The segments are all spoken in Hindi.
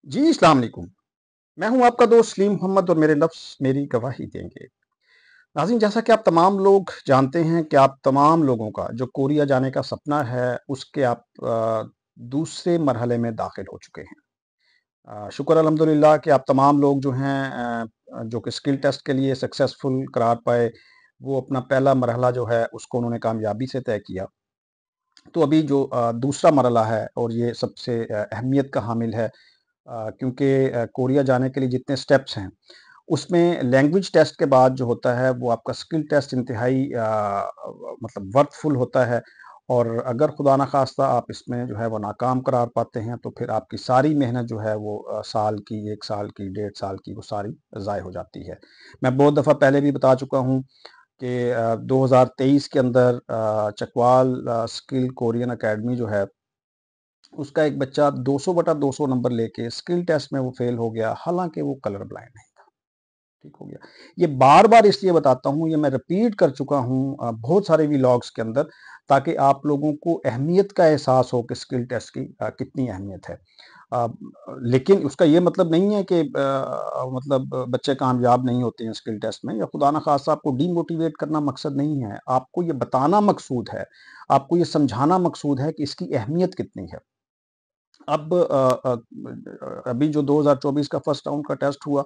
जी, अस्सलाम वालेकुम। मैं हूँ आपका दोस्त सलीम मोहम्मद और मेरे नफ्स मेरी गवाही देंगे। नाज़रीन, जैसा कि आप तमाम लोग जानते हैं कि आप तमाम लोगों का जो कोरिया जाने का सपना है, उसके आप दूसरे मरहले में दाखिल हो चुके हैं। शुक्र अल्हम्दुलिल्लाह कि आप तमाम लोग जो हैं जो कि स्किल टेस्ट के लिए सक्सेसफुल करार पाए, वो अपना पहला मरहला जो है, उसको उन्होंने कामयाबी से तय किया। तो अभी जो दूसरा मरहला है और ये सबसे अहमियत का हामिल है क्योंकि कोरिया जाने के लिए जितने स्टेप्स हैं, उसमें लैंग्वेज टेस्ट के बाद जो होता है वो आपका स्किल टेस्ट इंतहाई मतलब वर्थफुल होता है और अगर खुदा न खास्ता आप इसमें जो है वो नाकाम करार पाते हैं तो फिर आपकी सारी मेहनत जो है वो साल की, 1 साल की, 1.5 साल की वो सारी ज़ाय हो जाती है। मैं बहुत दफ़ा पहले भी बता चुका हूँ कि 2023 के अंदर चकवाल स्किल कोरियन अकेडमी जो है उसका एक बच्चा 200/200 नंबर लेके स्किल टेस्ट में वो फेल हो गया, हालाँकि वो कलर ब्लाइंड नहीं था, ठीक हो गया। ये बार-बार इसलिए बताता हूँ, ये मैं रिपीट कर चुका हूँ बहुत सारे व्लॉग्स के अंदर ताकि आप लोगों को अहमियत का एहसास हो कि स्किल टेस्ट की कितनी अहमियत है। अ, लेकिन उसका ये मतलब नहीं है कि मतलब बच्चे कामयाब नहीं होते हैं स्किल टेस्ट में या खुदा न खास्ता आपको डीमोटिवेट करना मकसद नहीं है। आपको ये बताना मकसूद है, आपको ये समझाना मकसूद है कि इसकी अहमियत कितनी है। अब अभी जो 2024 का फर्स्ट राउंड का टेस्ट हुआ,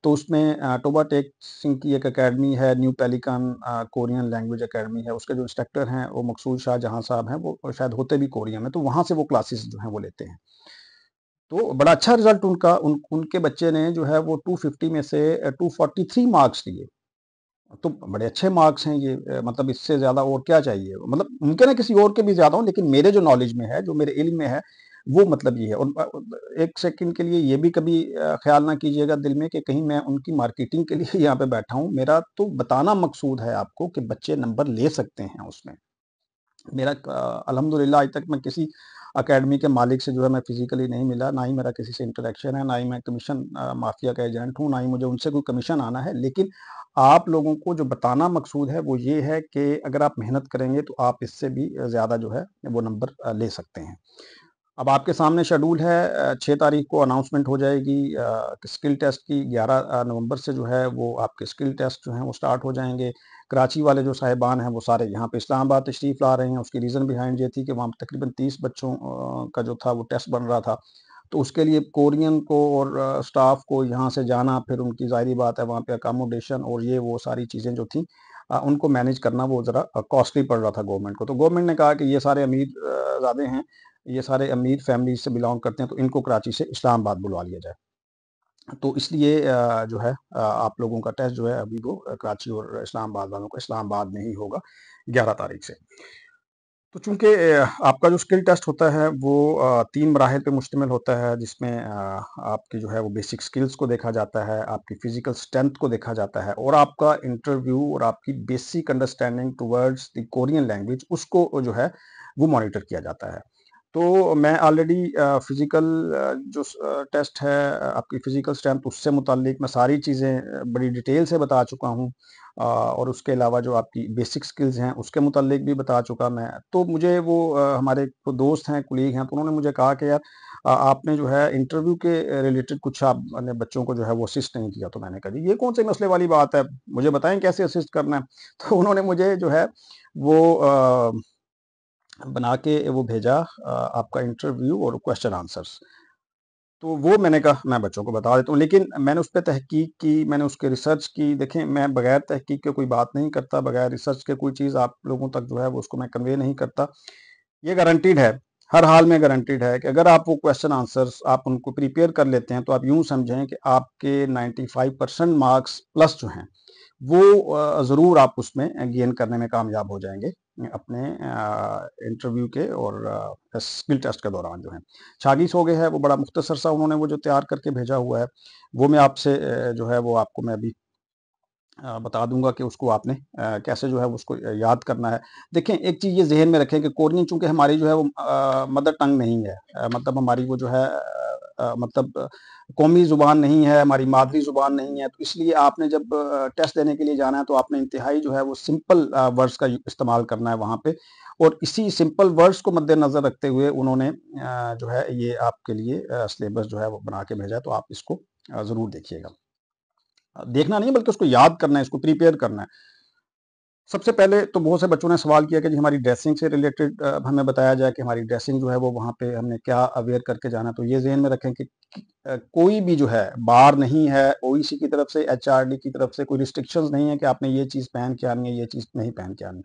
तो उसमें टोबा टेक सिंह की एक अकेडमी है, new pelican Korean language academy है, उसके जो इंस्ट्रक्टर हैं, वो मकसूद शाहजहाँ साहब हैं, वो शायद होते भी कोरिया में, तो वहाँ से वो क्लासेस जो हैं, वो लेते हैं। तो बड़ा अच्छा रिज़ल्ट उनका उनके बच्चे ने जो है वो 250 में से 243 मार्क्स लिए। तो बड़े अच्छे मार्क्स हैं ये मतलब इससे ज़्यादा और क्या चाहिए? मतलब मुमकिन है किसी और के भी ज़्यादा हों, लेकिन मेरे जो नॉलेज में है, जो मेरे इल्म में है, वो मतलब ये है और 1 सेकंड के लिए ये भी कभी ख़्याल ना कीजिएगा दिल में कि कहीं मैं उनकी मार्केटिंग के लिए यहाँ पे बैठा हूँ। मेरा तो बताना मकसूद है आपको कि बच्चे नंबर ले सकते हैं उसमें। मेरा अल्हम्दुलिल्लाह आज तक मैं किसी अकेडमी के मालिक से जो है मैं फिज़िकली नहीं मिला, ना ही मेरा किसी से इंटरेक्शन है, ना ही मैं कमीशन माफ़िया का एजेंट हूँ, ना ही मुझे उनसे कोई कमीशन आना है। लेकिन आप लोगों को जो बताना मकसूद है वो ये है कि अगर आप मेहनत करेंगे तो आप इससे भी ज़्यादा जो है वो नंबर ले सकते हैं। अब आपके सामने शेड्यूल है 6 तारीख को अनाउंसमेंट हो जाएगी स्किल टेस्ट की 11 नवंबर से जो है वो आपके स्किल टेस्ट जो हैं वो स्टार्ट हो जाएँगे। कराची वाले जो साहिबान हैं वो सारे यहाँ पे इस्लामाबाद तशरीफ़ ला रहे हैं। उसकी रीज़न बिहाइंड ये थी कि वहाँ पे तकरीबन 30 बच्चों का जो था वो टेस्ट बन रहा था। तो उसके लिए कोरियन को और स्टाफ को यहाँ से जाना फिर उनकी ज़ाहिर-सी बात है वहाँ पे अकोमोडेशन और ये वो सारी चीज़ें जो थी उनको मैनेज करना वो ज़रा कॉस्टली पड़ रहा था गवर्नमेंट को। तो गवर्नमेंट ने कहा कि ये सारे अमीर ज़्यादे हैं, ये सारे अमीर फैमिली से बिलॉन्ग करते हैं तो इनको कराची से इस्लामाबाद बुलवा लिया जाए। तो इसलिए जो है आप लोगों का टेस्ट जो है अभी वो कराची और इस्लामाबाद वालों का इस्लामाबाद में ही होगा 11 तारीख से। तो चूँकि आपका जो स्किल टेस्ट होता है वो 3 मराहिल पे मुश्तमिल होता है जिसमें आपकी जो है वो बेसिक स्किल्स को देखा जाता है, आपकी फिज़िकल स्ट्रेंथ को देखा जाता है और आपका इंटरव्यू और आपकी basic understanding towards the Korean language उसको जो है वो मॉनिटर किया जाता है। तो मैं ऑलरेडी फिज़िकल जो टेस्ट है आपकी फिज़िकल स्ट्रेंथ उससे मुताल्लिक मैं सारी चीज़ें बड़ी डिटेल से बता चुका हूँ। और उसके अलावा जो आपकी बेसिक स्किल्स हैं उसके मुताल्लिक भी बता चुका मैं। तो मुझे वो हमारे को दोस्त हैं, कोलीग हैं तो उन्होंने मुझे कहा कि यार आपने जो है इंटरव्यू के रिलेटेड कुछ आपने बच्चों को जो है वो असिस्ट नहीं किया। तो मैंने कहा जी ये कौन से मसले वाली बात है? मुझे बताएँ कैसे असिस्ट करना है? तो उन्होंने मुझे जो है वो बना के वो भेजा आपका इंटरव्यू और क्वेश्चन आंसर्स। तो वो मैंने कहा मैं बच्चों को बता देता हूँ, लेकिन मैंने उस पे तहकीक की, मैंने उसके रिसर्च की। देखें मैं बगैर तहकीक के कोई बात नहीं करता, बगैर रिसर्च के कोई चीज़ आप लोगों तक जो है वो उसको मैं कन्वे नहीं करता। ये गारंटीड है, हर हाल में गारंटीड है कि अगर आप वो क्वेश्चन आंसर्स आप उनको प्रिपेयर कर लेते हैं, तो आप यूँ समझें कि आपके 95% मार्क्स प्लस जो हैं वो ज़रूर आप उसमें गेन करने में कामयाब हो जाएँगे अपने इंटरव्यू के और स्किल टेस्ट के दौरान जो है। शागिस हो गए है वो बड़ा मुख्तसर सा उन्होंने वो जो तैयार करके भेजा हुआ है, वो मैं आपसे जो है वो आपको मैं अभी बता दूँगा कि उसको आपने कैसे जो है उसको याद करना है। देखें एक चीज़ ये ज़हन में रखें कि कोरियन चूँकि हमारी जो है वो मदर टंग नहीं है मतलब हमारी वो जो है मतलब कौमी ज़ुबान नहीं है, हमारी मादरी ज़ुबान नहीं है, तो इसलिए आपने जब टेस्ट देने के लिए जाना है तो आपने इंतहाई जो है वो सिंपल वर्ड्स का इस्तेमाल करना है वहाँ पे, और इसी सिंपल वर्ड्स को मद्देनज़र रखते हुए उन्होंने जो है ये आपके लिए सिलेबस जो है वो बना के भेजा है, तो आप इसको ज़रूर देखिएगा। देखना नहीं है बल्कि उसको याद करना है, इसको प्रिपेयर करना है। सबसे पहले तो बहुत से बच्चों ने सवाल किया कि जी हमारी ड्रेसिंग से रिलेटेड हमें बताया जाए कि हमारी ड्रेसिंग जो है वो वहाँ पे हमने क्या अवेयर करके जाना है। तो ये ज़हन में रखें कि कोई भी जो है बार नहीं है, ओईसी की तरफ से, एचआरडी की तरफ से कोई रिस्ट्रिक्शंस नहीं है कि आपने ये चीज़ पहन के आनी है, ये चीज़ नहीं पहन के आनी।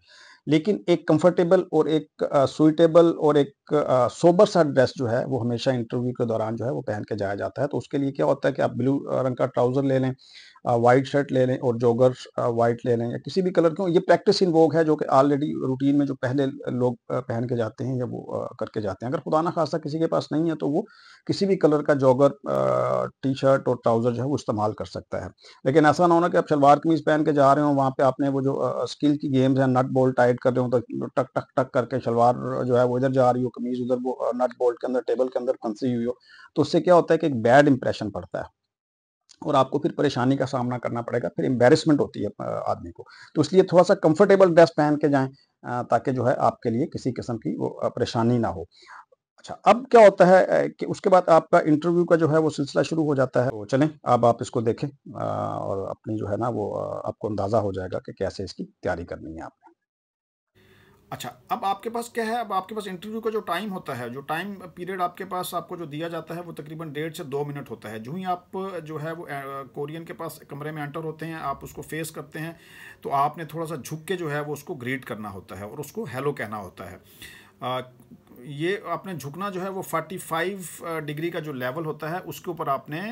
लेकिन एक कंफर्टेबल और एक सुइटेबल और एक सोबर सा ड्रेस जो है वो हमेशा इंटरव्यू के दौरान जो है वो पहन के जाया जाता है। तो उसके लिए क्या होता है कि आप ब्लू रंग का ट्राउज़र ले लें, व्हाइट शर्ट ले लें और जॉगर्स व्हाइट ले लें या किसी भी कलर के हों। ये प्रैक्टिस इन वोग है जो कि ऑलरेडी रूटीन में जो पहले लोग पहन के जाते हैं या वो करके जाते हैं। अगर खुदा ना खास्ता किसी के पास नहीं है तो वो किसी भी कलर का जॉगर टी शर्ट और ट्राउज़र जो है वो इस्तेमाल कर सकता है। लेकिन ऐसा ना होना कि आप शलवार कमीज़ पहन के जा रहे हो, वहाँ पे आपने वो जो स्किल की गेम्स हैं, नट बोल्ट टाइट कर रहे हो, तो टक टक टक करके शलवार जो है वो इधर जा रही हो, कमीज़ उधर, वो नट बोल्ट के अंदर टेबल के अंदर फंसी हुई हो, तो उससे क्या होता है कि एक बैड इंप्रेशन पड़ता है और आपको फिर परेशानी का सामना करना पड़ेगा, फिर एम्बैरेसमेंट होती है आदमी को। तो इसलिए थोड़ा-सा कंफर्टेबल ड्रेस पहन के जाएँ, ताकि जो है आपके लिए किसी किस्म की वो परेशानी ना हो। अच्छा, अब क्या होता है कि उसके बाद आपका इंटरव्यू का जो है वो सिलसिला शुरू हो जाता है। तो चलें, अब आप इसको देखें और अपनी जो है ना वो आपको अंदाज़ा हो जाएगा कि कैसे इसकी तैयारी करनी है आपने। अच्छा, अब आपके पास क्या है, अब आपके पास इंटरव्यू का जो टाइम होता है, जो टाइम पीरियड आपके पास आपको जो दिया जाता है वो तकरीबन 1.5 से 2 मिनट होता है। जो ही आप जो है वो कोरियन के पास कमरे में एंटर होते हैं, आप उसको फेस करते हैं, तो आपने थोड़ा सा झुक के जो है वो उसको ग्रीट करना होता है और उसको हेलो कहना होता है। अ, ये आपने झुकना जो है वो 45 डिग्री का जो लेवल होता है उसके ऊपर आपने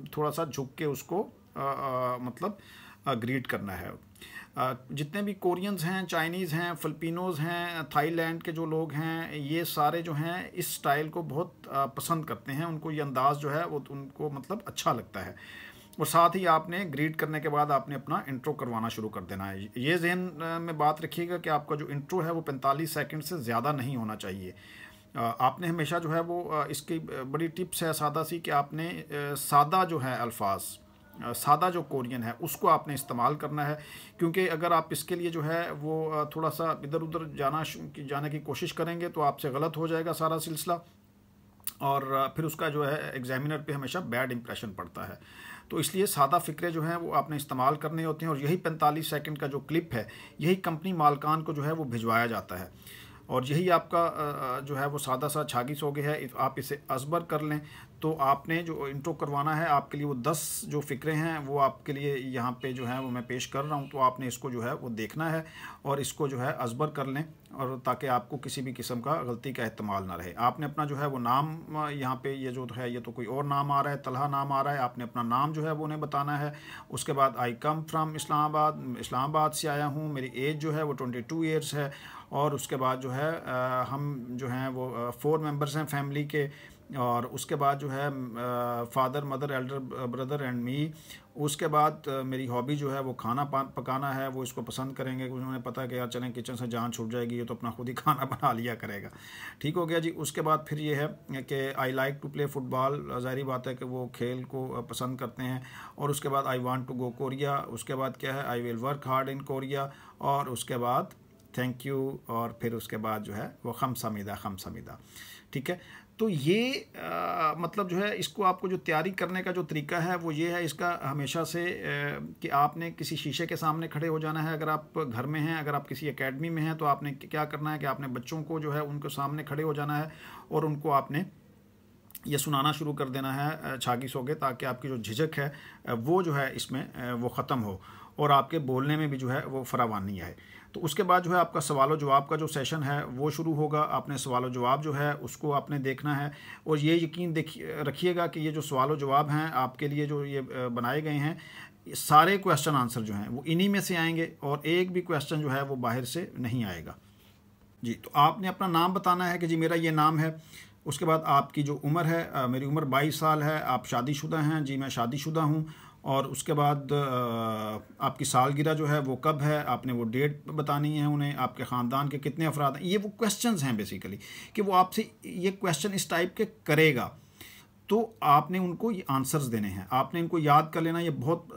थोड़ा सा झुक के उसको मतलब ग्रीट करना है। जितने भी कोरियंस हैं, चाइनीज़ हैं, फिलिपिनोज़ हैं, थाईलैंड के जो लोग हैं, ये सारे जो हैं इस स्टाइल को बहुत पसंद करते हैं। उनको ये अंदाज़ जो है वो उनको मतलब अच्छा लगता है। और साथ ही आपने ग्रीट करने के बाद आपने अपना इंट्रो करवाना शुरू कर देना है। ये ज़हन में बात रखिएगा कि आपका जो इंट्रो है वो 45 सेकंड से ज़्यादा नहीं होना चाहिए। आपने हमेशा जो है वो इसकी बड़ी टिप्स है सादा सी कि आपने सादा जो है अल्फाज, सादा जो कोरियन है उसको आपने इस्तेमाल करना है, क्योंकि अगर आप इसके लिए जो है वो थोड़ा सा इधर उधर जाने की कोशिश करेंगे तो आपसे गलत हो जाएगा सारा सिलसिला, और फिर उसका जो है एग्जामिनर पे हमेशा बैड इंप्रेशन पड़ता है। तो इसलिए सादा फ़िक्रे जो हैं वो आपने इस्तेमाल करने होते हैं, और यही 45 सेकंड का जो क्लिप है यही कंपनी मालकान को जो है वो भिजवाया जाता है। और यही आपका जो है वो सादा सा छागी सोगे है, आप इसे असबर कर लें। तो आपने जो इंट्रो करवाना है आपके लिए वो 10 जो फ़िक्रे हैं वो आपके लिए यहाँ पे जो है वो मैं पेश कर रहा हूँ, तो आपने इसको जो है वो देखना है और इसको जो है असबर कर लें, और ताकि आपको किसी भी किस्म का गलती का एहतमाल ना रहे। आपने अपना जो है वो नाम, यहाँ पे ये जो है ये तो कोई और नाम आ रहा है, तलहा नाम आ रहा है, आपने अपना नाम जो है वो उन्हें बताना है। उसके बाद आई कम फ्राम इस्लामाबाद, इस्लामाबाद से आया हूँ, मेरी एज जो है वो 22 ईयर्स है। और उसके बाद जो है हम जो हैं वो 4 मेंबर्स हैं फैमिली के। और उसके बाद जो है father mother Elder brother and me. उसके बाद मेरी हॉबी जो है वो खाना पकाना है, वो इसको पसंद करेंगे, उन्होंने पता है कि यार चलें किचन से जान छूट जाएगी, ये तो अपना खुद ही खाना बना लिया करेगा। ठीक हो गया जी। उसके बाद फिर ये है कि I like to play football, ज़ाहिर बात है कि वो खेल को पसंद करते हैं। और उसके बाद I want to go Korea. उसके बाद क्या है, I will work hard in Korea. और उसके बाद थैंक यू। और फिर उसके बाद जो है वो खमसमीदा खमसमीदा। ठीक है। तो ये मतलब जो है इसको आपको जो तैयारी करने का जो तरीका है वो ये है इसका, हमेशा से कि आपने किसी शीशे के सामने खड़े हो जाना है। अगर आप घर में हैं, अगर आप किसी एकेडमी में हैं, तो आपने क्या करना है कि आपने बच्चों को जो है उनके सामने खड़े हो जाना है और उनको आपने ये सुनाना शुरू कर देना है छागी सोगे, ताकि आपकी जो झिझक है वो जो है इसमें वो ख़त्म हो और आपके बोलने में भी जो है वो फरावानी आए। तो उसके बाद जो है आपका सवाल जवाब का जो सेशन है वो शुरू होगा। आपने सवाल जवाब जो है उसको आपने देखना है, और ये यकीन रखिएगा कि ये जो सवाल जवाब हैं आपके लिए जो ये बनाए गए हैं, सारे क्वेश्चन आंसर जो हैं वो इन्हीं में से आएंगे और एक भी क्वेश्चन जो है वो बाहर से नहीं आएगा जी। तो आपने अपना नाम बताना है कि जी मेरा ये नाम है। उसके बाद आपकी जो उम्र है, मेरी उम्र 22 साल है। आप शादीशुदा हैं? जी मैं शादीशुदा हूँ। और उसके बाद आपकी सालगिरह जो है वो कब है, आपने वो डेट बतानी है उन्हें। आपके ख़ानदान के कितने अफराद हैं, ये वो क्वेश्चंस हैं बेसिकली, कि वो आपसे ये क्वेश्चन इस टाइप के करेगा। तो आपने उनको ये आंसर्स देने हैं, आपने इनको याद कर लेना। ये बहुत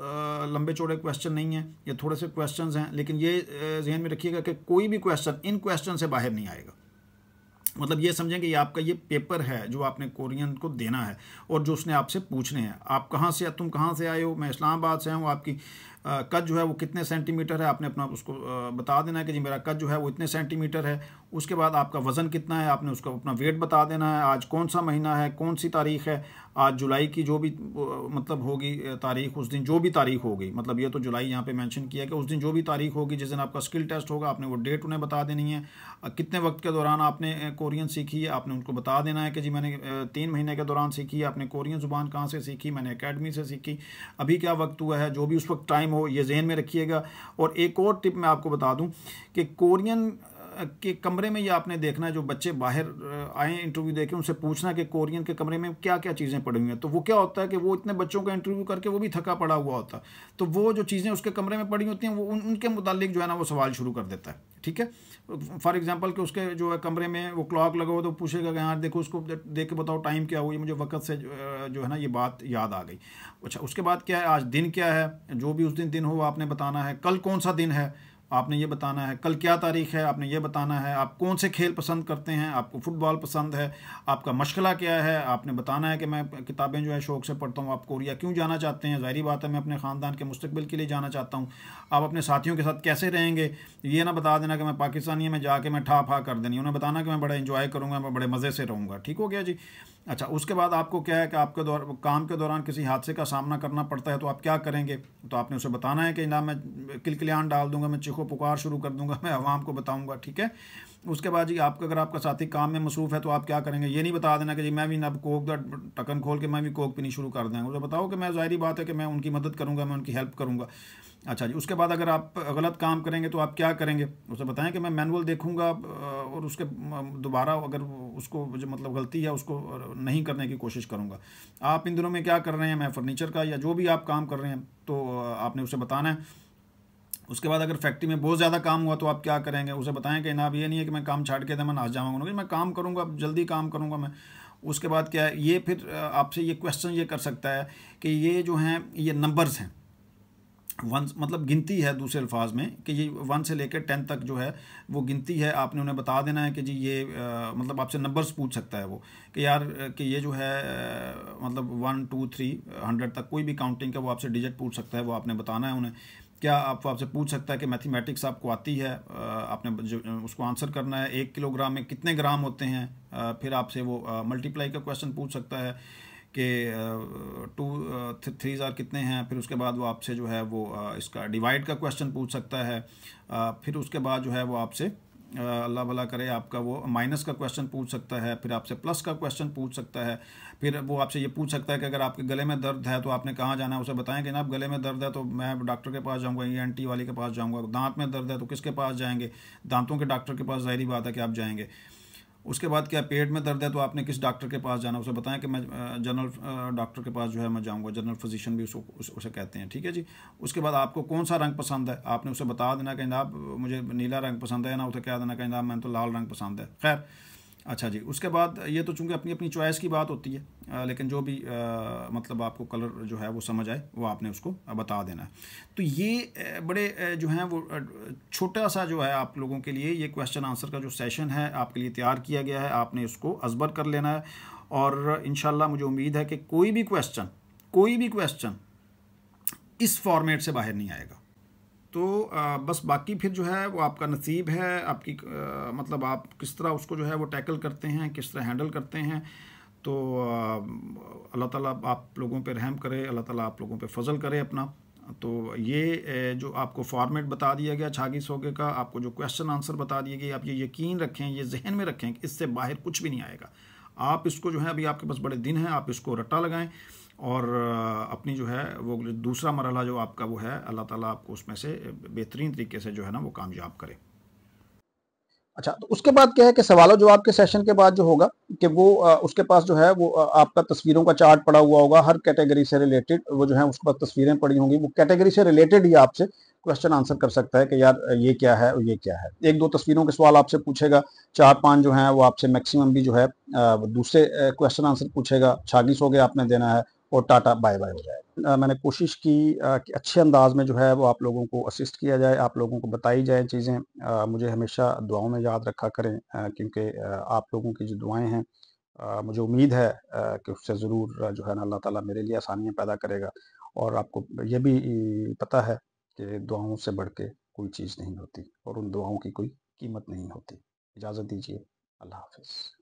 लंबे चौड़े क्वेश्चन नहीं है, ये थोड़े से क्वेश्चंस हैं, लेकिन ये जहन में रखिएगा कि कोई भी क्वेश्चन इन क्वेश्चन से बाहर नहीं आएगा। मतलब ये समझें कि ये आपका ये पेपर है जो आपने कोरियन को देना है और जो उसने आपसे पूछने हैं। आप कहाँ से, तुम कहाँ से आए हो? मैं इस्लामाबाद से हूँ। आपकी कद जो है वो कितने सेंटीमीटर है, आपने अपना उसको बता देना है कि जी मेरा कद जो है वो इतने सेंटीमीटर है। उसके बाद आपका वज़न कितना है, आपने उसका अपना वेट बता देना है। आज कौन सा महीना है, कौन सी तारीख है, आज जुलाई की जो भी मतलब होगी तारीख, उस दिन जो भी तारीख होगी, मतलब ये तो जुलाई यहाँ पे मेंशन किया कि उस दिन जो भी तारीख होगी जिस दिन आपका स्किल टेस्ट होगा, आपने वो डेट उन्हें बता देनी है। कितने वक्त के दौरान आपने कोरियन सीखी है, आपने उनको बता देना है कि जी मैंने 3 महीने के दौरान सीखी है। आपने कोरियन ज़ुबान कहाँ से सीखी? मैंने एकेडमी से सीखी। अभी क्या वक्त हुआ है, जो भी उस वक्त टाइम हो, ये जहन में रखिएगा। और एक और टिप मैं आपको बता दूं कि कोरियन के कमरे में ये आपने देखना है, जो बच्चे बाहर आए इंटरव्यू देके उनसे पूछना कि कोरियन के कमरे में क्या क्या चीज़ें पड़ी हुई हैं। तो वो क्या होता है कि वो इतने बच्चों का इंटरव्यू करके वो भी थका पड़ा हुआ होता है, तो वो जो चीज़ें उसके कमरे में पड़ी होती हैं वो उनके मुतालिक जो है ना वो सवाल शुरू कर देता है। ठीक है, फॉर एग्जांपल कि उसके जो है कमरे में वो क्लॉक लगा हो तो पूछेगा कि यार देखो उसको देख के बताओ टाइम क्या हुई, मुझे वक्त से जो है ना ये बात याद आ गई। अच्छा, उसके बाद क्या है, आज दिन क्या है, जो भी उस दिन हो आपने बताना है। कल कौन सा दिन है, आपने ये बताना है। कल क्या तारीख है, आपने ये बताना है। आप कौन से खेल पसंद करते हैं, आपको फुटबॉल पसंद है, आपका मशगला क्या है, आपने बताना है कि मैं किताबें जो है शौक़ से पढ़ता हूँ। आप कोरिया क्यों जाना चाहते हैं? ज़ाहिर बात है मैं अपने ख़ानदान के मुस्तकबिल के लिए जाना चाहता हूँ। आप अपने साथियों के साथ कैसे रहेंगे, ये ना बता देना कि मैं पाकिस्तानी में जाके मैं ठा फा कर देनी। उन्हें बताना कि मैं बड़ा इंजॉय करूँगा, मैं बड़े मज़े से रहूँगा। ठीक हो गया जी। अच्छा, उसके बाद आपको क्या है कि आपके काम के दौरान किसी हादसे का सामना करना पड़ता है तो आप क्या करेंगे? तो आपने उसे बताना है कि ना मैं किलकिलियान डाल दूंगा, मैं चीखो पुकार शुरू कर दूंगा, मैं अवाम को बताऊंगा। ठीक है, उसके बाद जी आपका अगर आपका साथी काम में मसरूफ़ है तो आप क्या करेंगे? ये नहीं बता देना कि जी मैं भी अब कोक का ढक्कन खोल के मैं भी कोक पीनी शुरू कर देंगे। उसे बताओ कि मैं ज़ाहिर बात है कि मैं उनकी मदद करूँगा, मैं उनकी हेल्प करूँगा। अच्छा जी, उसके बाद अगर आप गलत काम करेंगे तो आप क्या करेंगे? उसे बताएं कि मैं मैनुअल देखूंगा और उसके दोबारा अगर उसको जो मतलब गलती है उसको नहीं करने की कोशिश करूंगा। आप इन दिनों में क्या कर रहे हैं, मैं फर्नीचर का या जो भी आप काम कर रहे हैं तो आपने उसे बताना है। उसके बाद अगर फैक्ट्री में बहुत ज़्यादा काम हुआ तो आप क्या करेंगे? उसे बताएं कि ना अब ये नहीं है कि मैं काम छाड़ के मैं नाच जाऊँगा, मैं काम करूँगा, जल्दी काम करूँगा मैं। उसके बाद क्या है, ये फिर आपसे ये क्वेश्चन ये कर सकता है कि ये जो हैं ये नंबर्स हैं, वन मतलब गिनती है दूसरे अल्फाज में कि ये 1 से लेकर 10 तक जो है वो गिनती है। आपने उन्हें बता देना है कि जी ये मतलब आपसे नंबर्स पूछ सकता है वो कि यार कि ये जो है मतलब 1 2 3 100 तक कोई भी काउंटिंग का वो आपसे डिजिट पूछ सकता है, वो आपने बताना है उन्हें। क्या आपसे पूछ सकता है कि मैथमेटिक्स आपको आती है, आपने जो उसको आंसर करना है। 1 किलोग्राम में कितने ग्राम होते हैं? फिर आपसे वो मल्टीप्लाई का क्वेश्चन पूछ सकता है कि 2 3 ज़ार कितने हैं। फिर उसके बाद वो आपसे जो है वो इसका डिवाइड का क्वेश्चन पूछ सकता है। फिर उसके बाद जो है वो आपसे अल्लाह भला करे आपका वो माइनस का क्वेश्चन पूछ सकता है। फिर आपसे प्लस का क्वेश्चन पूछ सकता है। फिर वो आपसे ये पूछ सकता है कि अगर आपके गले में दर्द है तो आपने कहाँ जाना है? उसे बताएं कि ना आप गले में दर्द है तो मैं डॉक्टर के पास जाऊँगा, ENT वाले के पास जाऊँगा। दांत में दर्द है तो किसके पास जाएंगे? दांतों के डॉक्टर के पास, ज़ाहिर बात है कि आप जाएंगे। उसके बाद क्या, पेट में दर्द है तो आपने किस डॉक्टर के पास जाना? उसे बताएं कि मैं जनरल डॉक्टर के पास जो है मैं जाऊंगा, जनरल फिजिशियन भी उसे कहते हैं। ठीक है जी। उसके बाद आपको कौन सा रंग पसंद है? आपने उसे बता देना कि जनाब मुझे नीला रंग पसंद है, ना उसे कह देना कि जनाब मैं तो लाल रंग पसंद है। खैर, अच्छा जी, उसके बाद ये तो चूँकि अपनी अपनी चॉइस की बात होती है, लेकिन जो भी मतलब आपको कलर जो है वो समझ आए वो आपने उसको बता देना है। तो ये बड़े जो हैं वो छोटा सा जो है आप लोगों के लिए ये क्वेश्चन आंसर का जो सेशन है आपके लिए तैयार किया गया है। आपने उसको अज़बर कर लेना है और इंशाल्लाह मुझे उम्मीद है कि कोई भी क्वेश्चन इस फॉर्मेट से बाहर नहीं आएगा। तो बस बाकी फिर जो है वो आपका नसीब है, आपकी मतलब आप किस तरह उसको जो है वो टैकल करते हैं, किस तरह हैंडल करते हैं। तो अल्लाह ताला आप लोगों पे रहम करे, अल्लाह ताला आप लोगों पे फजल करे अपना। तो ये जो आपको फॉर्मेट बता दिया गया 26 होगे का, आपको जो क्वेश्चन आंसर बता दिए गए, आप ये यकीन रखें, ये जहन में रखें कि इससे बाहर कुछ भी नहीं आएगा। आप इसको जो है अभी आपके पास बड़े दिन हैं, आप इसको रट्टा लगाएं और अपनी जो है वो दूसरा मरहला जो आपका वो है, अल्लाह ताला आपको उसमें से बेहतरीन तरीके से जो है ना वो कामयाब करे। अच्छा, तो उसके बाद क्या है कि सवालों जवाब के सेशन के बाद जो होगा कि वो उसके पास जो है वो आपका तस्वीरों का चार्ट पड़ा हुआ होगा, हर कैटेगरी से रिलेटेड वो जो है उसके पास तस्वीरें पड़ी होंगी, वो कैटेगरी से रिलेटेड ही आपसे क्वेश्चन आंसर कर सकता है कि यार ये क्या है और ये क्या है। 1-2 तस्वीरों के सवाल आपसे पूछेगा, 4-5 जो हैं वो आपसे मैक्सिमम भी जो है दूसरे क्वेश्चन आंसर पूछेगा, 26 हो गया आपने देना है और टाटा बाय-बाय हो जाएगा। मैंने कोशिश की कि अच्छे अंदाज़ में जो है वो आप लोगों को असिस्ट किया जाए, आप लोगों को बताई जाए चीज़ें। मुझे हमेशा दुआओं में याद रखा करें, क्योंकि आप लोगों की जो दुआएँ हैं, मुझे उम्मीद है कि उससे ज़रूर जो है ना अल्लाह ताला मेरे लिए आसानियाँ पैदा करेगा। और आपको ये भी पता है कि दुआओं से बढ़ के कोई चीज़ नहीं होती और उन दुआओं की कोई कीमत नहीं होती। इजाज़त दीजिए। अल्लाह हाफ़िज़।